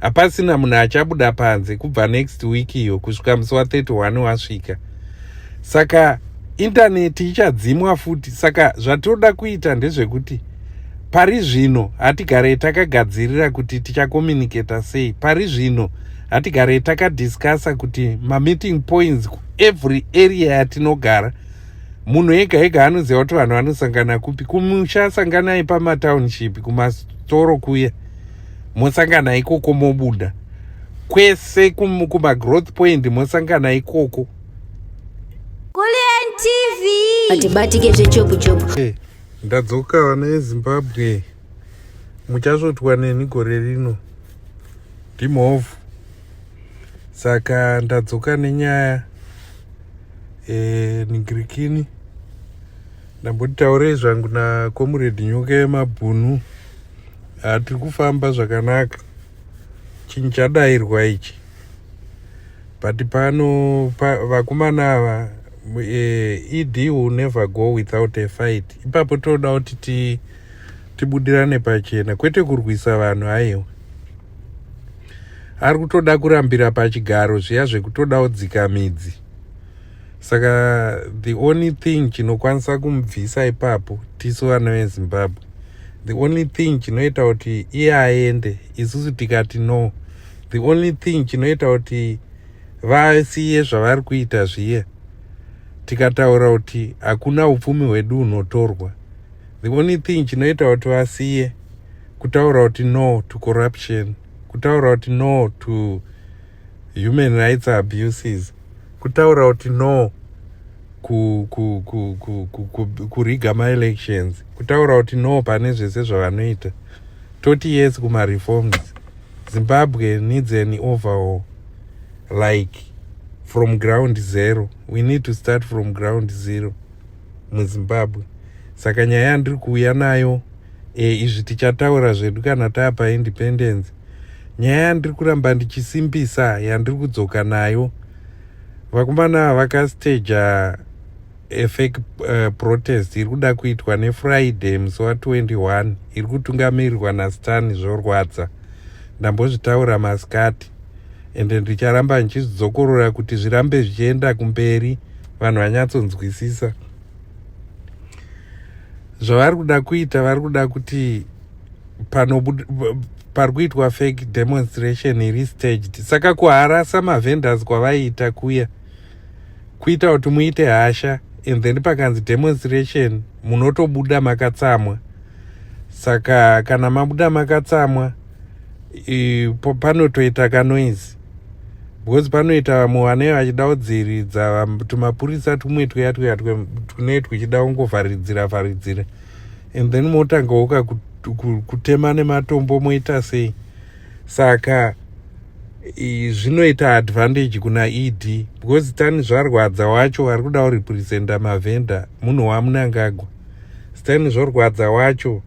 hapasina munhu achabuda panze kubva next week iyo kusvika musi wa31 wasvika. Saka intaneti ichadzimwa futi. Saka zvatoda kuita ndezvekuti pari zvino hatigarei takagadzirira kuti tichakomunicata sei. Pari zvino hatigarei takadiscasa kuti meeting points every area yatinogara. Munhu ega ega anoziva kuti vanhu vanosangana kupi. Kumusha sanganai pamatownship, kumastoro kuya mosangana ikoko mobuda. Kwese kumagrowth point mosangana ikoko. Kulian TV atibatike zvechobu. Ndadzoka vana veZimbabwe, muchazotwa neni gore rino ndimhovhu. Saka ndadzoka nenyaya nigirikini. Ndambotaurei zvangu naComrade Nyoka yeMabhunu. Tiri kufamba zvakanaka. Chinhu chadairwa ichi. But pano vakomana ava ED will never go without a fight. Ipapo toda kuti tibudirane pachena, kwete kurwisa vanhu aiwa. Ari kutoda kurambira pachigaro zviya zvekutoda kudzika midzi. Saka the only thing chinokwanisa kumubvisa ipapo tisu vana veZimbabwe, the only thing chinoita kuti iye aende isusu tikati no, the only thing chinoita kuti vasiye zvavari kuita zviye tikataura kuti hakuna upfumi hwedu hunotorwa, the only thing chinoita kuti vasiye kutaura kuti no to corruption, kutaura kuti no to human rights abuses, kutaura kuti no kuriga ma-elections, kutaura kuti no pane zvese zvavanoita. Toti yes kuma-reforms. Zimbabwe needs an overhaul, like from ground zero. We need to start from ground zero muZimbabwe. Saka nyaya yandiri kuuya nayo izvi tichataura zvedu kana taapa independence. Nyaya yandiri kuramba ndichisimbisa yandiri kudzoka nayo, vakomana vakastaja fake protest iri kuda kuitwa neFriday musi wa21 iri kutungamirirwa naStan zvorwadza. Ndambozvitaura masikati ende ndicharamba ndichizvizokorora kuti zvirambe zvichienda kumberi, vanhu vanyatsonzwisisa zvavari kuda kuita. Vari kuda kuti pari kuitwa fake demonstration iri staged. Saka kuharasa mavendors kwavaiita kuita kuti muite hasha, and then pakanzi demonstration munotobuda makatsamwa. Saka kana mabuda makatsamwa panotoita kanoizi, because panoita vamwe vanenge vachida kudziridza tumapurisa tumwe tuya tune tuchida kungovharidzira, and then motanga woka kutema nematombo moita sei. Saka zvinoita advantage kuna ED, because Stan zvarwadza wacho ari kuda kurepresenta mavenda munhu waMunangagwa. Stan zvorwadza wacho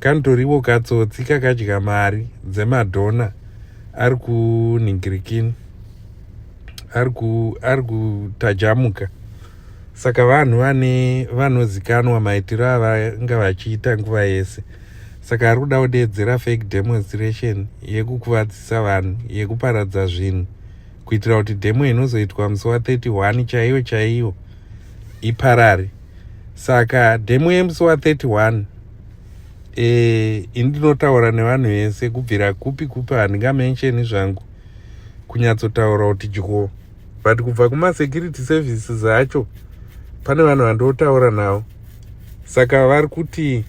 kantoriwo katsotsi kakadya mari dzemadhona ari kuningirikini, ari kutajamuka. Saka vanhu vanozikanwa maitiro avanga vachiita nguva yese. Saka ari kuda kudedzera fake demonstration yekukuvadzisa vanhu, yekuparadza zvinhu, kuitira kuti demo inozoitwa musi wa31 chaiyo iparare. Saka demo yemusi wa31 indinotaura nevanhu vese kubvira kupi handingamensheni zvangu kunyatsotaura kuti dyo, but kubva kuma-security services acho pane vanhu vandotaura navo. Saka vari kuti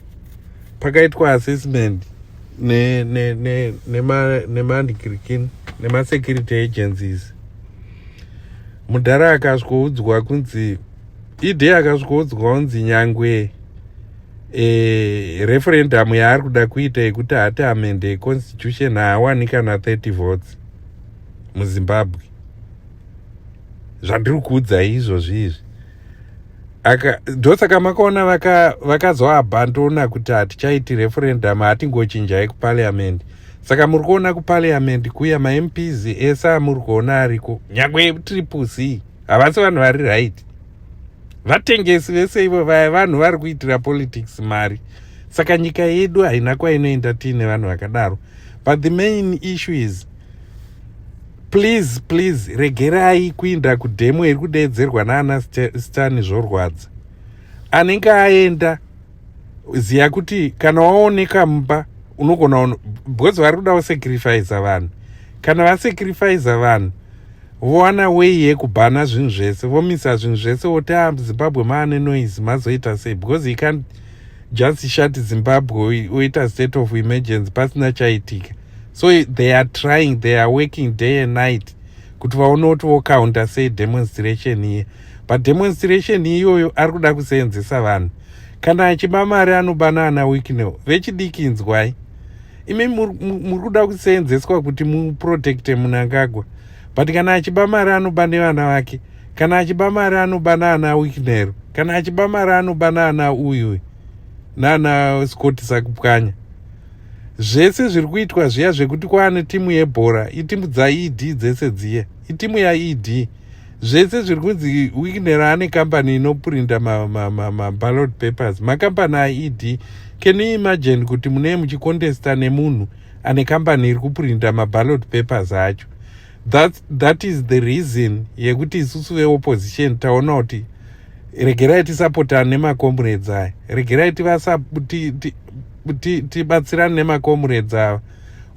pakaitwa assessment nemandigirikini nema-security agencies. Mudhara akasvikoudzwa kunzi ide akasvikoudzwa kunzi nyangwe referendum yaari kuda kuita yekuti hati amende constitution haawani kana 30 votes muZimbabwe. Zvandiri kuudza izvozvi izvi ndosaka makaona vakazoabhandona kuti hatichaiti referendum, hatingochinjai kuparliament. Saka muri kuona kuparliament kuya maMPs ese amuri kuona ariko, nyangwe triple C havasi vanhu vari right. Vatengesi vese ivo vanhu vari kuitira politics mari. Saka nyika yedu haina kwainoenda tiine vanhu vakadaro. But the main issue is please regerai kuinda kudhemo iri kudeedzerwa naana Stan zvorwadza. Anenge aenda ziya kuti kana waoneka mumba unogona because vari kuda kusacrifice vanhu. Kana vasacrifice vanhu vowana way yekubhana zvinhu zvese, vomisa zvinhu zvese, woti Zimbabwe maane noise mazoita sei, because you can't just shut Zimbabwe oita state of emergency pasina chaitika. So they are trying, they are working day and night kuti vaone kuti vocounter sei demonstration iye. But demonstration iyoyo ari kuda kuseenzesa vanhu. Kana achiba mari anobana ana Wicknell vechidikinzwai. Imi muri kuda kuseenzeswa kuti muprotecte Mnangagwa. But kana achiba mari anobane vana vake, kana achiba mari anobana ana Wicknell, kana achiba mari anobana ana uyu nana Scott Sakupkanya. Zvese zviri kuitwa zviya zvekuti kwaane timu yebhora, itimu dzaED dzese dziye, itimu yaED. Zvese zviri kunzi Wicknell ane kambani inoprinta ballot papers, makambani aED. Can you imagine kuti mune muchikontesta nemunhu ane kambani iri kuprinta ballot papers acho? That is the reason yekuti isusu veopposition taona kuti regerai tisapotane nemakomrades aya, regerai tibatsirane nemakomrades ava,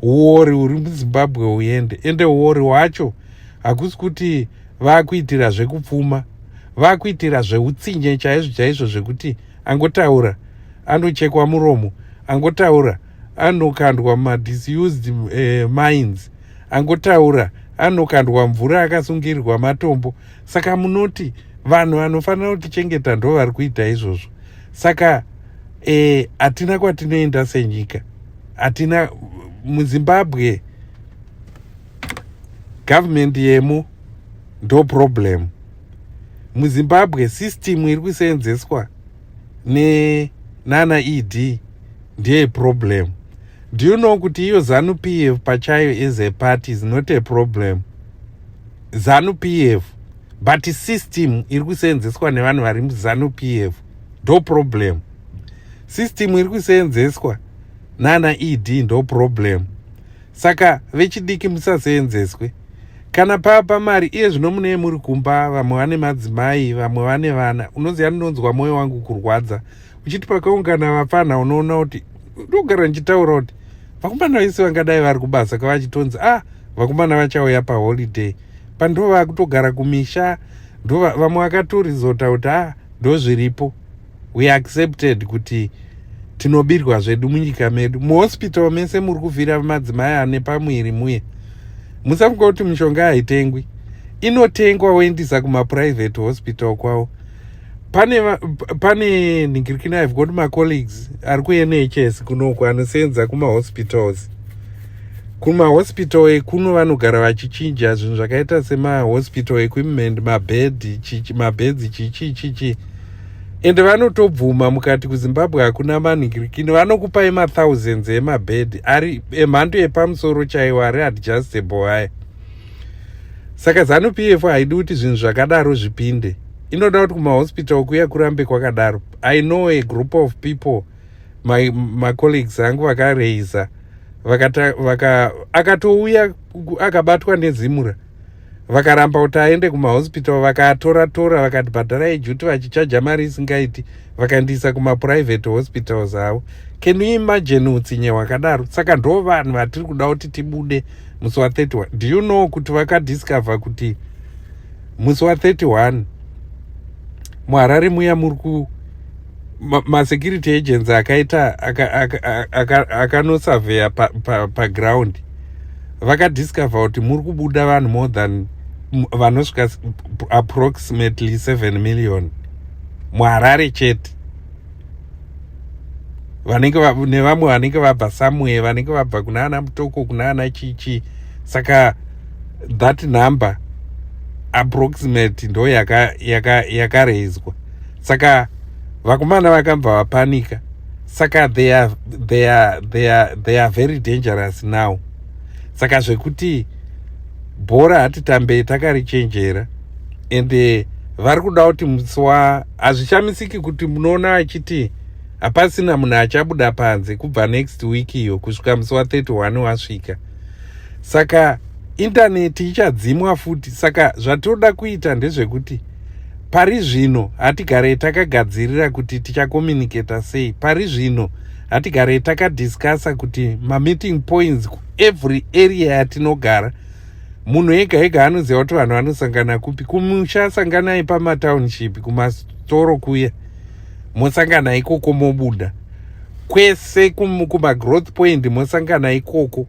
uori uri muZimbabwe uende. Ende uori hwacho hakusi kuti vakuitira zvekupfuma, vakuitira zveutsinye chaizvo zvekuti angotaura anochekwa muromo, angotaura anokandwa madisused mines, angotaura anokandwa mvura akasungirirwa matombo. Saka munoti vanhu vanofanira kutichengeta ndo vari kuita izvozvo. Saka hatina kwatinoenda senyika, hatina muZimbabwe. Government yemo ndo problem. MuZimbabwe system iri kuseenzeswa nana ED ndiye problem. Do you know kuti iyo ZANU-PF pachayo is a party is not a problem. ZANU-PF, but system iri kuseenzeswa nevanhu vari muZANU-PF ndo problem. System iri kuseenzeswa nana ED ndo problem. Saka vechidiki musaseenzeswe. Kana papa mari iye zvino mune muri kumba, vamwe vane madzimai, vamwe vane vana, unoziva ndinonzwa mwoyo wangu kurwadza. Uchiti pakaungana vafana unoona kuti ndogara ndichitaura kuti vakomana vese vangadai vari kubasa kavachitonzi vakomana vachauya paholiday, pando vakutogara kumisha, ndo vamwe vakatorizota kuti ndo zviripo, we accepted kuti tinobirwa zvedu munyika medu. Muhospital mese muri kuvhira madzimai ane pamwiri muye. Musafunga kuti mishonga haitengwi, inotengwa woendisa kumaprivate hospital kwavo. Pane ningirikina I've got my colleagues ari ku-NHS kunoku anosenza kuma-hospitals. Kuma-hospital ekuno vanogara vachichinja zvinhu zvakaita sema-hospital equipment, mabhedzi chichi. Ende vanotobvuma mukati kuZimbabwe hakuna maningirikini, vanokupai ma-thousands emabhedhi ari emhando yepamusoro chaiwo ari adjustable haya. Saka ZANU-PF haidi kuti zvinhu zvakadaro zvipinde. Inoda kuti kuma-hospital kuya kurambe kwakadaro. I know a group of people, my colleagues angu vakareisa, akatouya akabatwa nezimura, vakaramba kuti aende kuma-hospital, vakatora vakati bhadharai juti vachichaja mari isingaiti, vakandiisa kuma-private hospitals avo. Can you imagine utsinye hwakadaro? Saka ndo vanhu vatiri kuda kuti tibude musi wa31. Do you know kuti vakadiscover kuti musi wa31 muHarare muya muri ma-security agents akaita akanosurveya paground, vakadiscover kuti muri kubuda vanhu more than vanosvika approximately 7 million muHarare chete, nevamwe vanenge vabva somewhere, vanenge vabva kuna ana Mutoko, kuna ana Chichi. Saka that number approximate ndo yakareizwa. Saka vakomana vakambva vapanika. Saka they are very dangerous now. Saka zvekuti bhora hatitambei takarichenjera, ende vari kuda kuti musi hazvichamisiki kuti munoona achiti hapasina munhu achabuda panze kubva next week iyo kusvika musi wa31 wasvika. Saka intaneti ichadzimwa futi. Saka zvatoda kuita ndezvekuti pari zvino hatigare takagadzirira kuti tichakomunicata sei. Pari zvino hatigare takadiscasa kuti meeting points every area yatinogara. Munhu ega ega anoziva kuti vanhu vanosangana kupi. Kumusha sanganai pamatownship, kumastoro kuya mosangana ikoko mobuda. Kwese kumagrowth point mosangana ikoko,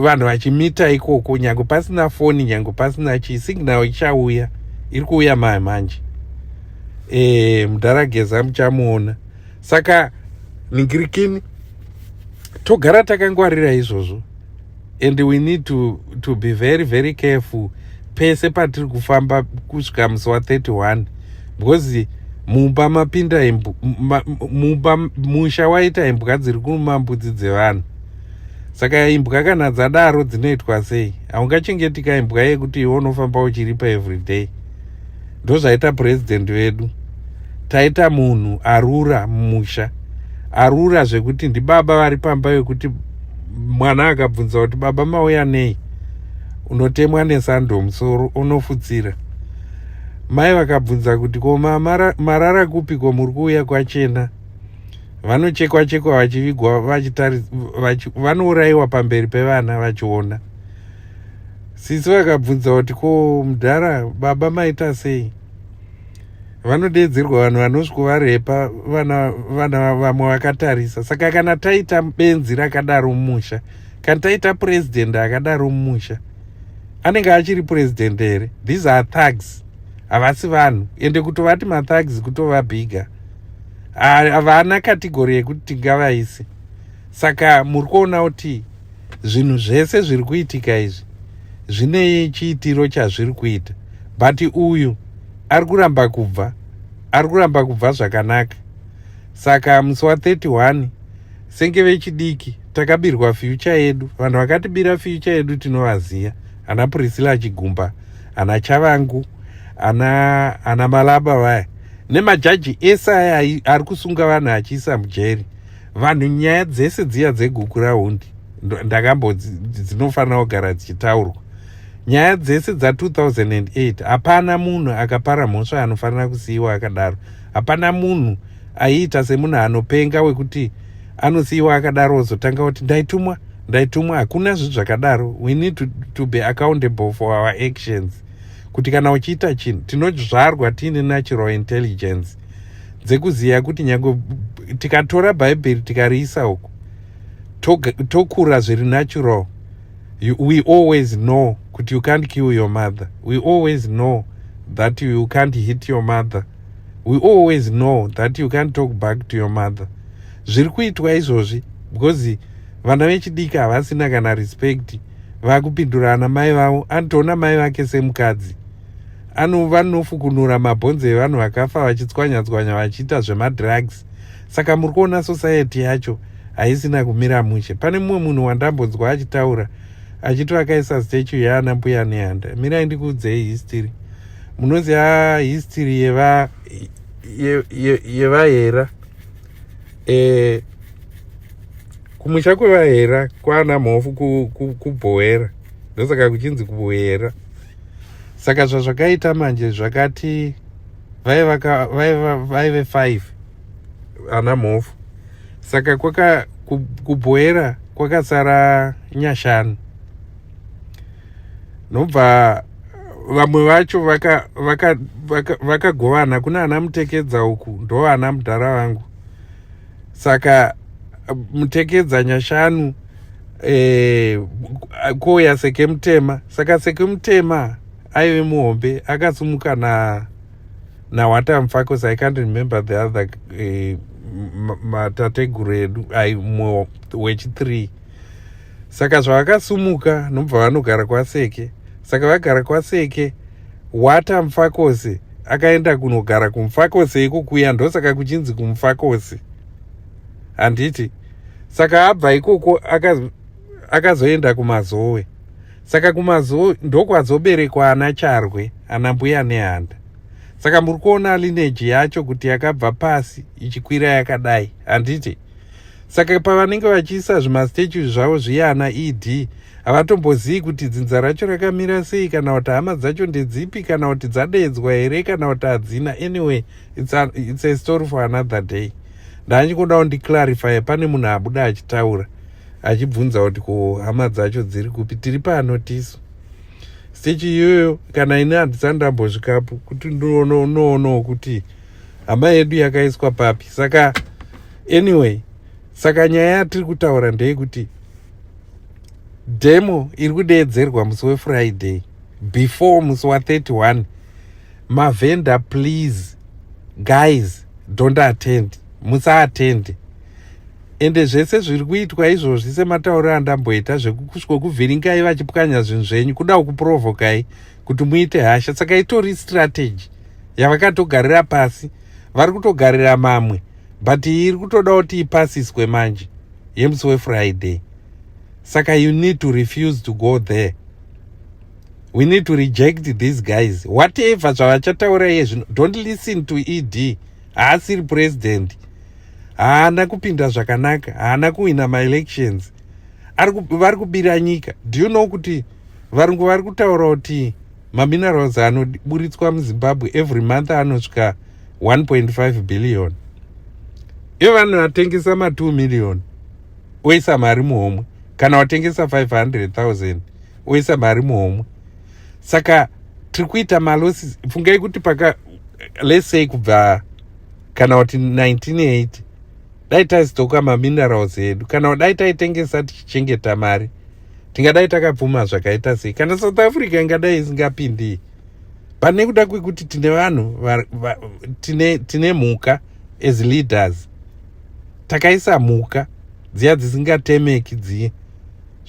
vanhu vachimita ikoko, nyange pasina foni, nyange pasina chii. Signal ichauya, iri kuuya manje. Mudarageza muchamuona. Saka ningirikini togara takangwarira izvozvo, and we need to be very very careful pese patiri kufamba kusvika musi wa31, because mumba mapinda musha waita imbwa dziri kumambudzi dzevanhu. Saka imbwa kana dzadaro dzinoitwa sei? Haungachengetika imbwa yekuti iwe unofamba uchiripa everyday. Ndozvaita president wedu. Taita munhu arura mumusha, arura zvekuti ndibaba vari pamba yekuti mwana akabvunza kuti baba mauya nei, unotemwa nesando musoro, unofutsira. Mai vakabvunza kuti koma marara kupi komuri kuuya kwachena, vanochekwa chekwa vachivigwa, vanourayiwa pamberi pevana vachiona. Sisi vakabvunza kuti ko mudhara baba maita sei, vanodedzerwa vanhu vanosvikovarepa vana vamwe vakatarisa. Saka kana taita benzi rakadaro mumusha, kana taita president akadaro mumusha, anenge achiri president here? These are thugs, havasi vanhu. Ende kutovati mathugs kutova bhiga, havana kategori yekuti tingavaisi. Saka muri kuona kuti zvinhu zvese zviri kuitika izvi zvine chiitiro chazviri kuita. But uyu ari kuramba kubva zvakanaka. Saka musi wa31 senge vechidiki takabirwa future yedu. Vanhu vakatibira future yedu tinovaziva: ana Priscilla Chigumba, ana Chavangu, ana Malaba vaya, nemajaji ese aya ari kusunga vanhu achiisa mujeri. Vanhu nyaya dzese dziya dzeguku rahundi dzinofanira kugara dzichitaurwa. Nyaya dzese dza2008 hapana munhu akapara mhosva anofanira kusiyiwa akadaro. Hapana munhu aiita semunhu anopenga wekuti anosiyiwa akadaro ozotanga kuti ndaitumwa. Hakuna zvinhu zvakadaro. We need to be accountable for our actions. Kuti kana uchiita chinhu, tinozvarwa tiine natural intelligence dzekuziva kuti nyange tikatora bhaibheri tikariisa uku, tokura zviri natural. We always know kuti you can't kill your mother. We always know that you can't hit your mother. We always know that you can't talk back to your mother. Zviri kuitwa izvozvi because vana vechidiki havasina kana respect. Vakupindura ana mai vavo, anotoona mai vake semukadzi. Vanofukunura mabhonzo evanhu vakafa vachitswanya-tswanya vachiita zvemadrugs. Saka muri kuona society yacho haisina kumira mushe. Pane mumwe munhu wandambonzwa achitaura achiti vakaisa statue yaana mbuya nehanda. Mirai ndikuudzei history. Munoziva history yevahera. Kumusha kwevahera kwana mhofu kubhoera, ndosaka kuchinzi kubhoera. Saka zvazvakaita manje zvakati vaive 5 ana mhofu. Saka kubhoera kwakasara nyashanu. Nobva vamwe vacho vakagovana kuna ana Mutekedza uku, ndo ana mudhara vangu. Saka Mutekedza nyashanu koya Sekemutema. Saka Sekemutema aive muhombe, akasumuka naWata Mufakos. I can't remember the other matateguru edu, mumwe wechi3. Saka zvavakasumuka nobva vanogara kwaSeke. Saka vagara kwaSeke, Wata Mufakos akaenda kunogara kuMufakos ikokuya, ndosaka kuchinzi kuMufakos, handiti. Saka abva ikoko akazoenda kuMazowe. Saka kuMazowe ndokwazoberekwa ana Charwe, ana mbuya nehanda. Saka muri kuona lineage yacho kuti yakabva pasi ichikwira yakadai, handiti. Saka pavanenge vachiisa zvimastatues zvavo zviya ana ED, Havatombozivi kuti dzinza racho rakamira sei, kana kuti hama dzacho ndedzipi, kana kuti dzadedzwa here, kana kuti hadzina. Anyway, it's a story for another day. Ndachikoda kundiclarify, pane munhu abuda achitaura achibvunza kuti ko hama dzacho dziri kupi. Tiri pano tisu stage iyoyo, kana ine handisati ndambosvikapo kuti ndoono kuti hama yedu yakaiswa papi. Saka anyway, saka nyaya yatiri kutaura ndeyekuti demo iri kudeedzerwa musi weFriday before musi wa31. Mavenda, please guys, don't attend. Musaattend. Ende zvese zviri kuitwa izvozvi sematauro andamboita zvekuvhiringai vachipwanya zvinhu zvenyu kuda kuprovokai kuti muite hasha. Saka itori strategy yavakatogarira pasi, vari kutogarira mamwe, but iri kutoda kuti ipasiswe manje yemusi weFriday. Saka you need to refuse to go there. We need to reject these guys. Whatever zvavachataura izvi, don't listen to ED. Haasiri president, haana kupinda zvakanaka, haana kuwina maelections, vari kubira nyika. Do you know kuti varungu vari kutaura kuti maminerals anoburitswa muZimbabwe every month anosvika 1.5 billion. Ivo vanhu vatengesa ma2 million oisa mari muhomwe, kana watengesa 500,000 oisa mari muhomwe. Saka tiri kuita malosi. Fungai kuti let's say kubva kana kuti 1980 dai taizotoka maminerals edu, kana dai taitengesa tichichengeta mari, tingadai takapfuma zvakaita sei? Kana South Africa ingadai isingapindi. Pane kuda kwekuti tine vanhu tine mhuka as leaders. Takaisa mhuka dziya dzisingatemeki dziye,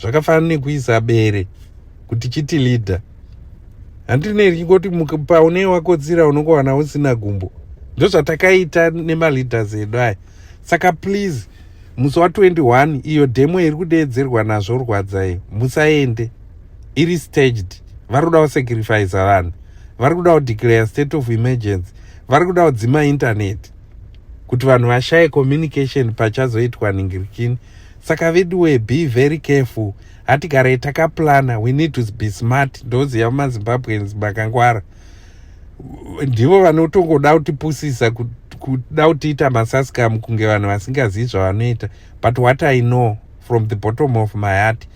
zvakafanana nekuisa bere kuti chiti leader. Handineri ngoti paune wakotsira unongowana usina gumbo. Ndozvatakaita nemaleaders edu aya. Saka please, musi wa21 iyo demo iri kudeedzerwa nazvo rwadzai, musaende. Iri staged. Vari kuda kusacrifice vanhu, vari kuda kudeclare state of emergency, vari kuda kudzima internet kuti vanhu vashaye communication pachazoitwa ningirikini. Saka vedu be very careful. Hatigarai takaplana, we need to be smart. Ndoziva maZimbabweans makangwara ndivo vanotongoda kutipusisa kuda kutiita masaskamu kunge vanhu vasingazivi zvavanoita. But what I know from the bottom of my heart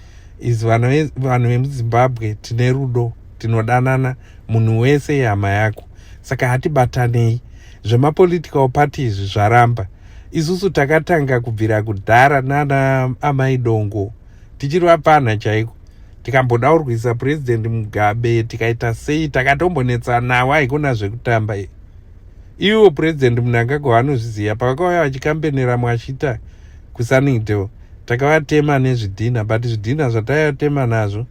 is vanhu vemuZimbabwe tine rudo, tinodanana, munhu wese hama yako. Saka hatibatanei. Zvemapolitical parties zvaramba. Isusu takatanga kubvira kudhara nana amaidongo tichiri vapana chaiko, tikamboda kurwisa president Mugabe, tikaita sei, takatombonetsa nawo, haikona zvekutamba. Iwo president Mnangagwa vanozviziva, pakauya vachikambenera Mwashita kuSunningdale, takavatema nezvidhina, but zvidhina zvataivatema nazvo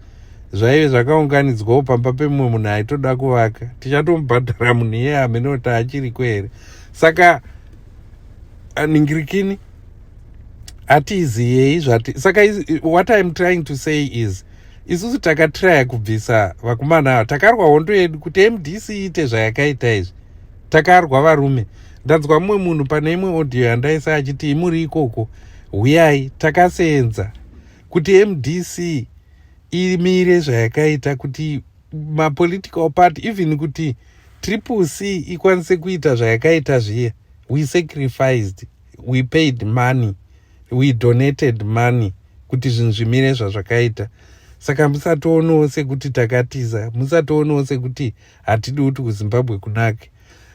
zvaive zvakaunganidzwawo pamba pemumwe munhu aitoda kuvaka. Tichatomubhadhara munhu iye amenoti achiriko here. Saka ningirikini hatiziyei zvati. Saka what I'm trying to say is, isusu takatraya kubvisa vakomana ava, takarwa hondo yedu kuti MDC ite zvayakaita izvi. Takarwa varume. Ndanzwa mumwe munhu pane imwe audio yandaisa achiti imuri ikoko, huyai takasenza kuti MDC imire zvayakaita, kuti mapolitical party, even kuti Triple C ikwanise kuita zvayakaita zviye. We sacrificed, we paid money, we donated money kuti zvinhu zvimire zvazvakaita. Saka musatoonawo sekuti takatiza, musatoonawo sekuti hatidi kuti kuZimbabwe kunake.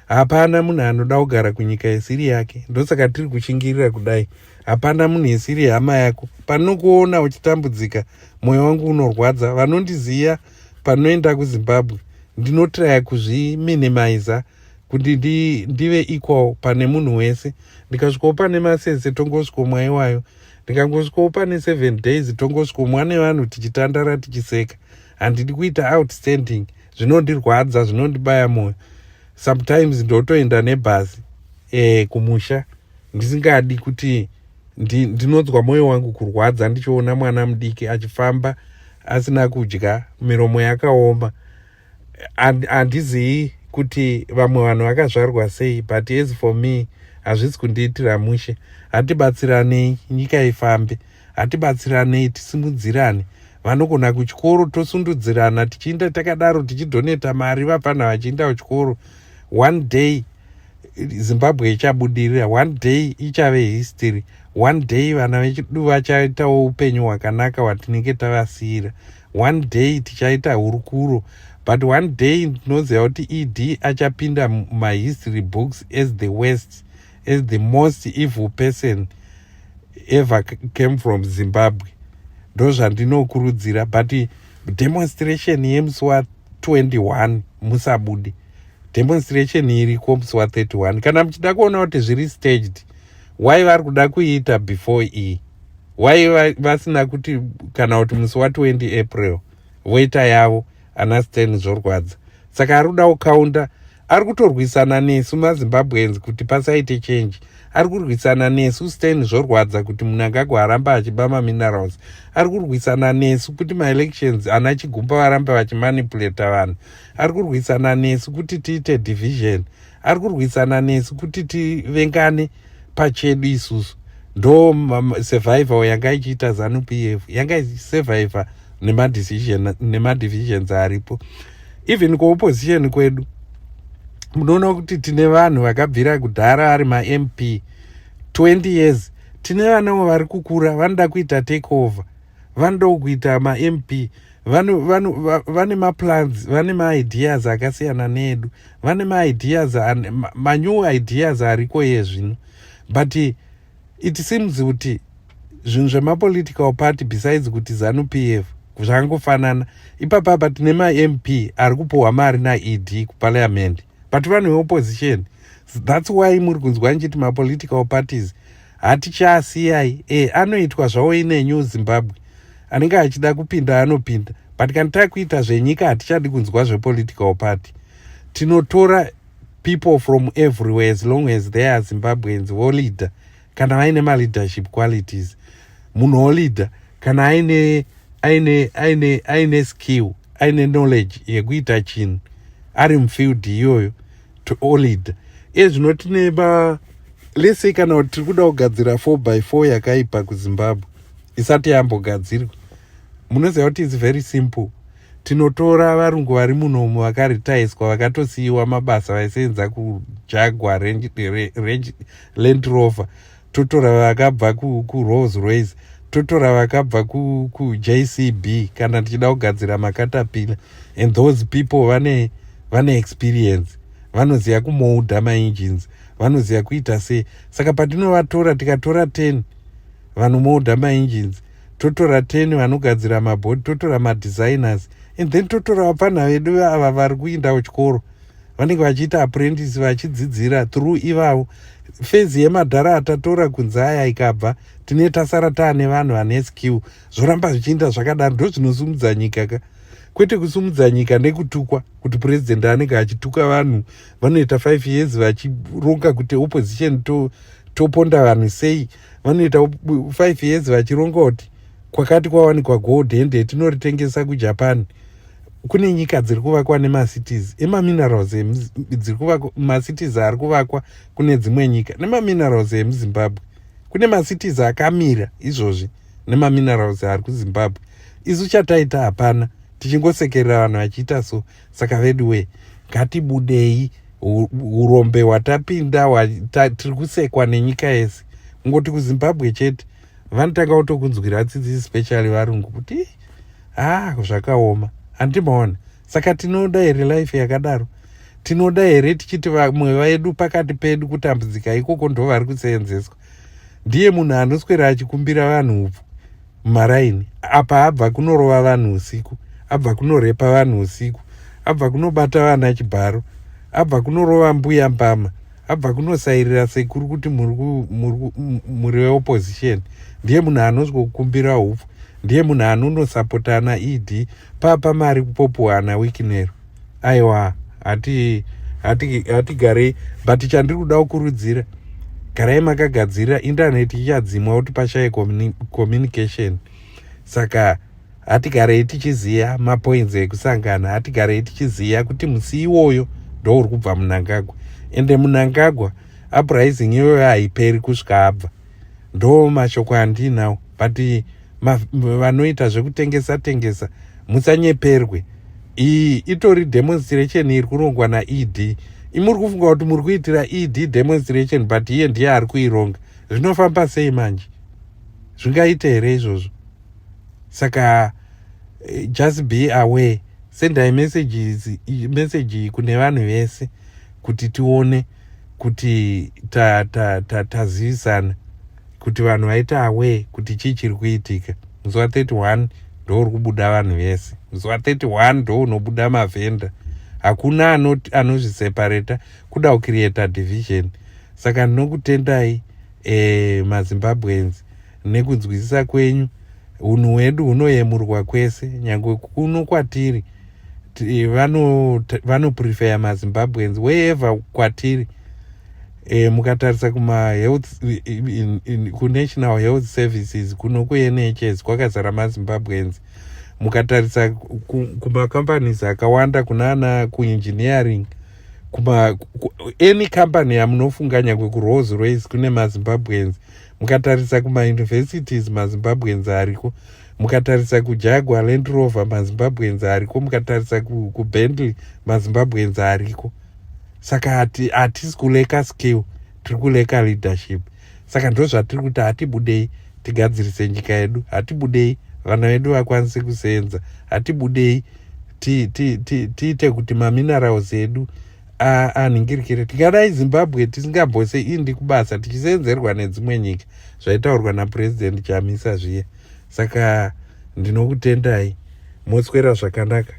Hapana munhu anoda kugara kunyika isiri yake. Ndosaka tiri kushingirira kudai. Hapana munhu isiri hama yako. Panokuona uchitambudzika, mwoyo wangu unorwadza. Vanondiziva panoenda kuZimbabwe, ndinotraya kuzviminimiza kuti ndive equal pane munhu wese. Ndikasvikawo pane masese tongosvikomwa iwayo, ndikangosvikawo pane 7 days tongosvikomwa nevanhu tichitandara tichiseka. Handidi kuita outstanding. Zvinondirwadza, zvinondibaya moyo. Sometimes ndotoenda nebhazi kumusha ndisingadi kuti ndinonzwa moyo wangu kurwadza ndichiona mwana mudiki achifamba asina kudya, miromo yakaoma. Handizivi kuti vamwe vanhu vakazvarwa sei, but as for me hazvisi kundiitira mushe. Hatibatsiranei nyika ifambe, hatibatsiranei tisimudzirane. vanogona kuchikoro, tosundudzirana tichienda takadaro tichidoneta mari vapana vachienda kuchikoro. One day Zimbabwe ichabudirira, one day ichave history, one day vana vechidu vachaitawo upenyu hwakanaka hwatinenge tavasiyira, one day tichaita hurukuro. But one day ndinoziva kuti ED achapinda mumahistory books as the worst, as the most evil person ever came from Zimbabwe. Ndozvandinokurudzira. But demonstration yemusi wa21 musabudi, demonstration iriko musi wa31. Kana muchida kuona kuti zviri staged, why vari kuda kuita before why vasina kuti kana kuti musi wa20 April voita yavo ana Stan zvorwadza. Saka ari kuda kukaunda, ari kutorwisana nesu maZimbabweans kuti pasaite change. Ari kurwisana nesu Stan zvorwadza kuti munhu angagwa aramba achiba maminerals. Ari kurwisana nesu kuti maelections ana Chigumba varamba vachimanipulata vanhu. Ari kurwisana nesu kuti tiite division. Ari kurwisana nesu kuti tivengane pachedu isusu. Ndo survival yanga ichiita ZANU-PF, yanga ichisurviva nemadivisions aripo. Even kuopposition kwedu munoona kuti tine vanhu vakabvira kudhara ari ma-MP 20 years. Tine vanawo vari kukura vanoda kuita takeover, vanoda kuita ma-MP, vane maplans, vane maideas akasiyana needu, vane maideas, manew ideas ariko yezvino. But it seems kuti zvinhu zvemapolitical party besides kuti ZANU-PF zvangofanana. Ipapapa tine ma-MP ari kupohwa mari naED kuparliament, but vanhu veopposition. That's why muri kunzwa nchiti mapolitical parties hatichaasiyai. Anoitwa zvawo ine New Zimbabwe, anenge achida kupinda anopinda. But kana takuita zvenyika hatichadi kunzwa zvepolitical party. Tinotora people from everywhere as long as they are Zimbabweans vo leader, kana vaine ma-leadership qualities. Munhu oleader kana aine skill, aine knowledge yekuita chinhu, ari mufield iyoyo to oleader. Zvinotineba lese kana kuti tiri kuda kugadzira 4x4 yakaipa kuZimbabwe isati yambogadzirwa. Munoziva kuti it's very simple. Tinotora varungu vari munomu vakaritaiswa, vakatosiyiwa mabasa, vaisenza kuJaguar, Land Rover, totora vakabva kuRolls Royce, totora vakabva kuJCB kana tichida kugadzira maCaterpillar. And those people vane experience, vanoziva kumoudha maengines, vanoziva kuita sei. Saka patinovatora, tikatora 10 vanomoudha maengines, totora 10 vanogadzira mabhodi, totora madesigners, and then totora vapana vedu ava vari kuinda kuchikoro, vanenge vachiita apprentice vachidzidzira through ivavo. Fezi yemadhara atatora kunze aya ikabva, tine tasara taane vanhu vane skill, zvoramba zvichiinda zvakadaro. Ndo zvinosumudza nyika ka, kwete kusumudza nyika nekutukwa, kuti president anenge achituka vanhu vanoita 5 years vachironga kuti opposition toponda vanhu sei, vanoita 5 years vachironga kuti kwakati kwawanikwa gold ende tinoritengesa kuJapan. Kune nyika dziri kuvakwa nemasities emaminerals dziri kuvakwa, masities ari kuvakwa kune dzimwe nyika nemaminerals emuZimbabwe. Kune masities akamira izvozvi nemaminerals ari kuZimbabwe. Isu chataita hapana, tichingosekerera vanhu vachiita so. Saka veduwe, ngatibudei urombe hwatapinda tiri kusekwa nenyika yese. Ngoti kuZimbabwe chete vanotanga kutokunzwira tsitsi, especially varungu, kuti zvakaoma, handimaona. Saka tinoda here life yakadaro? Tinoda here tichiti vamwe vedu pakati pedu kutambudzika ikoko ndo vari kuseenzeswa? Ndiye munhu anoswera achikumbira vanhu upfu mumaraini, apa abva kunorova vanhu usiku, abva kunorepa vanhu usiku, abva kunobata vana chibharo, abva kunorova mbuya mbama, abva kunosairira sekuru kuti muri veopposition. Ndiye munhu anozvokukumbira upfu, ndiye munhu anonosapotana ED papa mari kupopuhana wiki nero. Aiwa, hatigarei. But chandiri kuda kukurudzira, garai makagadzira internet ichadzimwa kuti pashaye communication. Saka hatigarei tichiziva mapoints ekusangana, hatigarei tichiziva kuti musi iwoyo ndo uri kubva Mnangagwa. Ende Mnangagwa uprising iyoyo haiperi kusvika abva. Ndo mashoko andinawo. But vanoita zvekutengesa musanyeperwe. Iyi itori demonstration iri kurongwa naED. Imuri kufunga kuti muri kuitira ED demonstration but iye ndiye ari kuironga. Zvinofamba sei manje? Zvingaita here izvozvo? Saka just be aware. Sendai message kune vanhu vese kuti tione kuti tazivisana kuti vanhu vaita aware kuti chii chiri kuitika. Musi wa 31 ndo uri kubuda vanhu vese. Musi wa 31 ndo unobuda mavhenda. Hakuna anozviseparata kuda kucreata division. Saka ndinokutendai maZimbabweans nekunzwisisa kwenyu. Unhu hwedu hunoyemurwa kwese, nyangwe kuno kwatiri vanoprefer maZimbabweans wherever kwatiri. Mukatarisa kunational health services kuno kuNHS kwakazara maZimbabweans. Mukatarisa kumacompanies akawanda kunana kuengineering, any company yamunofunga nyangwe kuRolls Royce kune maZimbabweans. Mukatarisa kumauniversities maZimbabweans ariko. Mukatarisa kuJaguar Land Rover maZimbabweans ariko. Mukatarisa kuBentley maZimbabweans ariko. Saka hatisi kuleka skill, tiri kuleka leadership. Saka ndo zvatiri kuti hatibudei tigadzirise nyika yedu, hatibudei vana vedu vakwanise kusenza, hatibudei tiite kuti maminerals edu aningirikire. Tikadai Zimbabwe tisingambose indi kubasa tichisenzerwa nedzimwe nyika zvaitaurwa naPresident Chamisa zviye. Saka ndinokutendai, moswera zvakanaka.